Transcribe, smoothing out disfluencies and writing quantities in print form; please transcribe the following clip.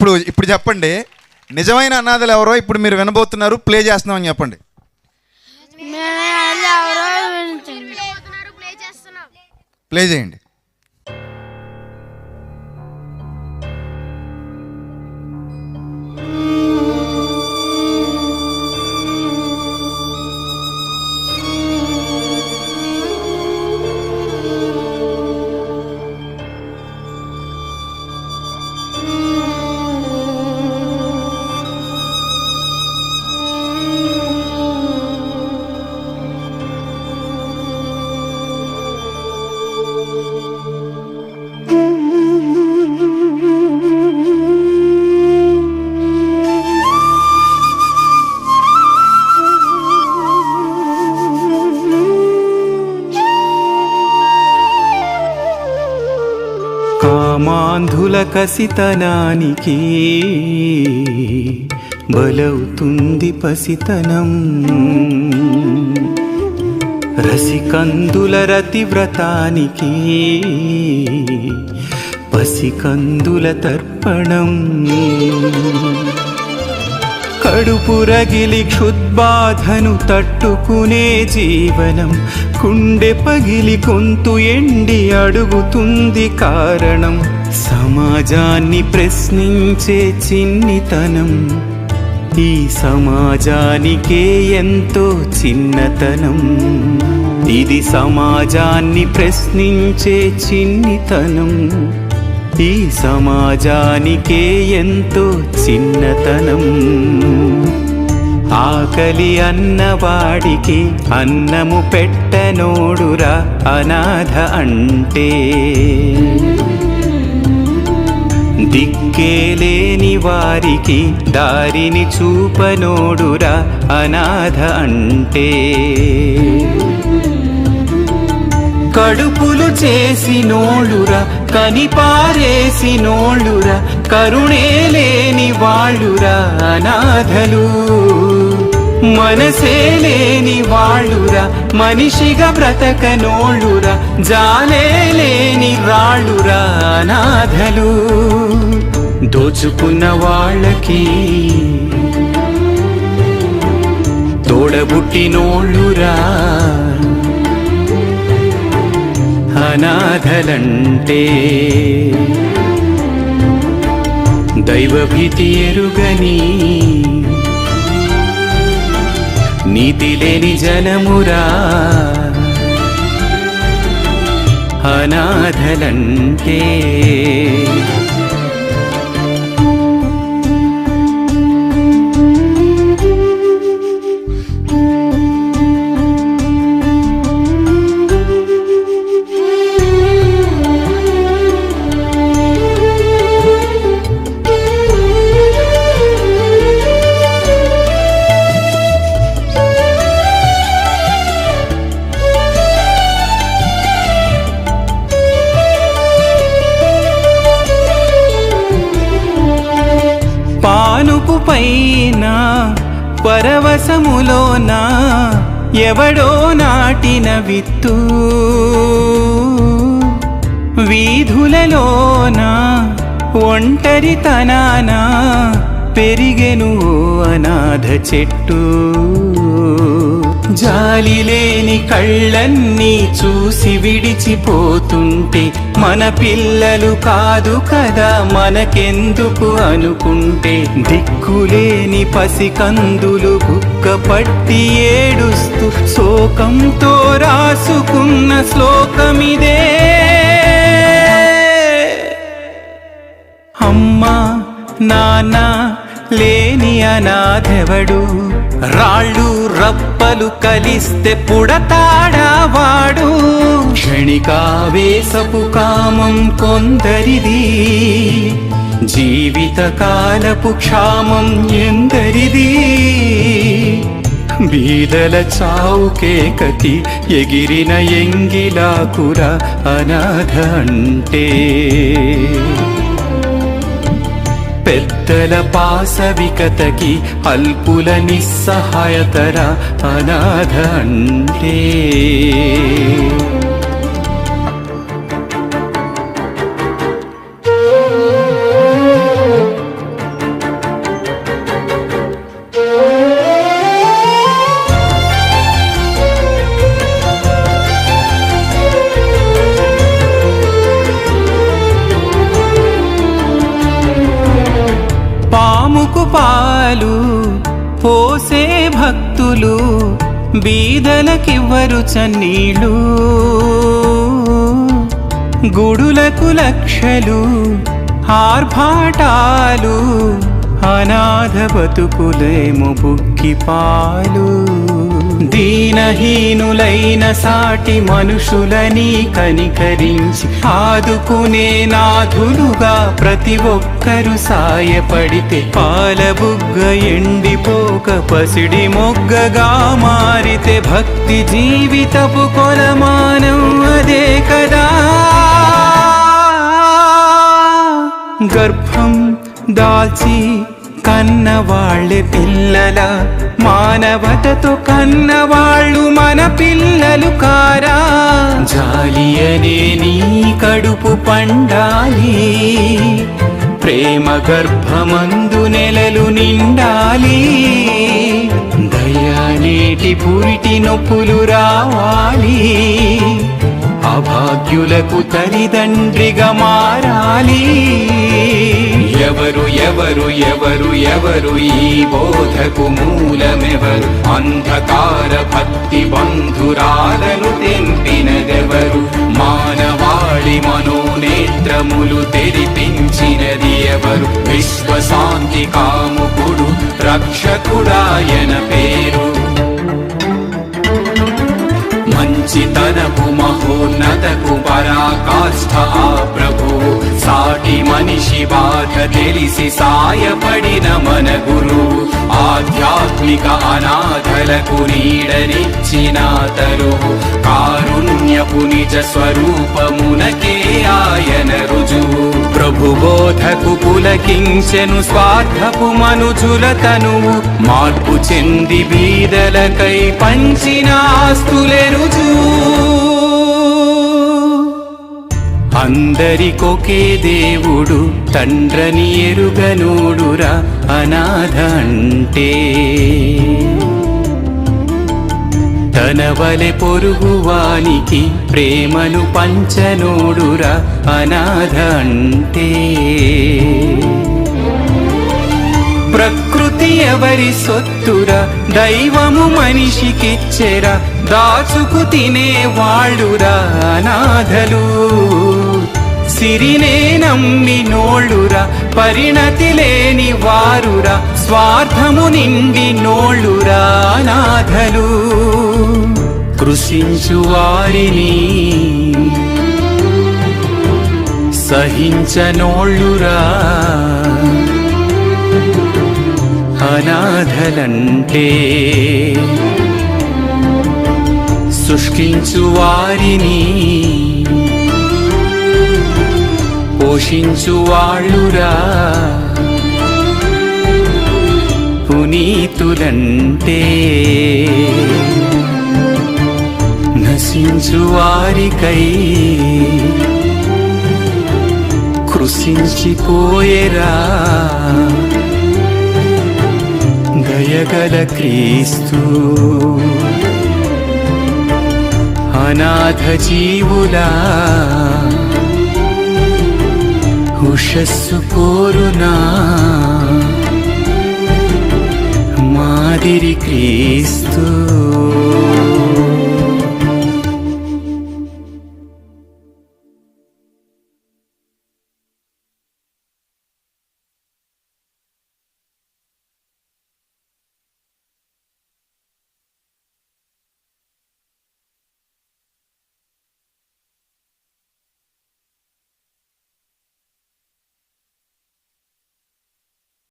ఇప్పుడు చెప్పండి, నిజమైన అనాథలు ఎవరో ఇప్పుడు మీరు వినబోతున్నారు, ప్లే చేస్తున్నామని చెప్పండి. ప్లే చేయండి. కామాంధుల కసితనానికి బలవుతుంది పసితనం, రసికందుల రతివ్రతానికి పసికందుల తర్పణం, కడుపు రగిలి క్షుద్బాధను తట్టుకునే జీవనం, కుండె పగిలి గొంతు ఎండి అడుగుతుంది కారణం, సమాజాన్ని ప్రశ్నించే చిన్నితనం, ఈ సమాజానికే ఎంతో చిన్నతనం, ఇది సమాజాన్ని ప్రశ్నించే చిన్నితనం, ఈ సమాజానికే ఎంతో చిన్నతనం. ఆకలి అన్నవాడికి అన్నము పెట్టనోడురా అనాథ అంటే, దిక్కేలేని వారికి దారిని చూపనోడురా అనాథ అంటే, కడుపులు చేసినోళ్ళురా కనిపారేసినోళ్ళురా కరుణే లేని వాళ్ళురా అనాథలు, మనసే లేని వాళ్ళురా మనిషిగా బ్రతకనోళ్ళురా జాలే లేని రాళ్ళురా అనాథలు, దోచుకున్న వాళ్ళకి తోడబుట్టినోళ్ళురా అనాథలంటే, దైవభీతి ఎరుగని నీతి లేని జనమురా అనాథలంటే. పానుపు పైన పరవశములోన ఎవడో నాటిన విత్తు, వీధులలోన ఒంటరితనాన పెరిగెను అనాథ చెట్టు, జాలి లేని కళ్ళన్నీ చూసి విడిచిపోతుంటే మన పిల్లలు కాదు కదా మనకెందుకు అనుకుంటే, దిక్కులేని పసికందులు బుక్క పట్టి ఏడుస్తూ శోకంతో రాసుకున్న శ్లోకమిదే. అమ్మా నాన్న లేని అనాథెవడు, రాళ్ళు రప్పలు కలిస్తే పుడతాడా వాడు, క్షణికావేశపు కామం కొందరిది, జీవితకాలపు క్షామం ఎందరిది, బీదల చావు కేకకి ఎగిరిన ఎంగిలాకురా అనాథ అంటే, పెద్దల పాశవికతకి అల్పుల నిస్సహాయతర అనాథ అంటే. పాలు పోసే భక్తులు బీదలకివ్వరు చన్నీళ్ళు గుడులకు లక్షలు ఆర్భాటాలు అనాథ బతుకులేమో బుక్కి పాలు దీనహీనులైన సాటి మనుషులని కనికరించి ఆదుకునే నాథులుగా ప్రతి ఒక్కరు సాయపడితే పాలబుగ్గ ఎండిపోక పసిడి మొగ్గగా మారితే భక్తి జీవితపు కొలమానం అదే కదా గర్భం దాల్చి కన్నవాళ్ళే పిల్లల మానవతతో కన్నవాళ్ళు మన పిల్లలు కారా జాలి అనే నీ కడుపు పండాలి ప్రేమ గర్భమందు నెలలు నిండాలి దయానేటి పురిటి నొప్పులు రావాలి అభాగ్యులకు తల్లిదండ్రిగా మారాలి ఎవరు ఎవరు ఎవరు ఎవరు ఈ బోధకు మూలమెవరు అంధకార భక్తి బంధురాలను తెంపినదెవరు మానవాళి మనోనేత్రములు తెరిపించినది ఎవరు విశ్వశాంతి కాముకుడు రక్షకుడాయన పేరు మంచితనపు మహోన్నతకు పరాకాష్ఠ ఆ ప్రభు సాటి మనిషి బాధ తెలిసి సాయపడిన మన గురువు ఆధ్యాత్మిక అనాథలకు నీడనిచ్చిన తరువు కారుణ్యపు నిజ స్వరూపమునకే ఆయన రుజువు ప్రభు బోధకు పులకించెను స్వార్థపు మనుజుల తనువు మార్పు చెంది బీదలకై పంచిన ఆస్తులే రుజువు అందరికొకే దేవుడు తండ్రని ఎరుగనోడురా అనాథ అంటే తన వలె పొరుగువానికి ప్రేమను పంచనోడురా అనాథ అంటే ప్రకృతి ఎవరి సొత్తురా దైవము మనిషికిచ్చెరా దాచుకు తినేవాళ్ళురా అనాథలు సిరినే నమ్మి నోళ్ళురా పరిణతి లేని వారురా స్వార్థము నిండి నోళ్ళురా అనాథలు కృషించు వారిని సహించనోళ్ళురా అనాథలంటే శుష్కించు వారిని పోషించు వాళ్ళురా పునీతులంటే నశించు వారికై కృషించిపోయేరా దయగల క్రీస్తు అనాథ జీవులా ఉషస్సు కోరునా మాదిరి క్రీస్తు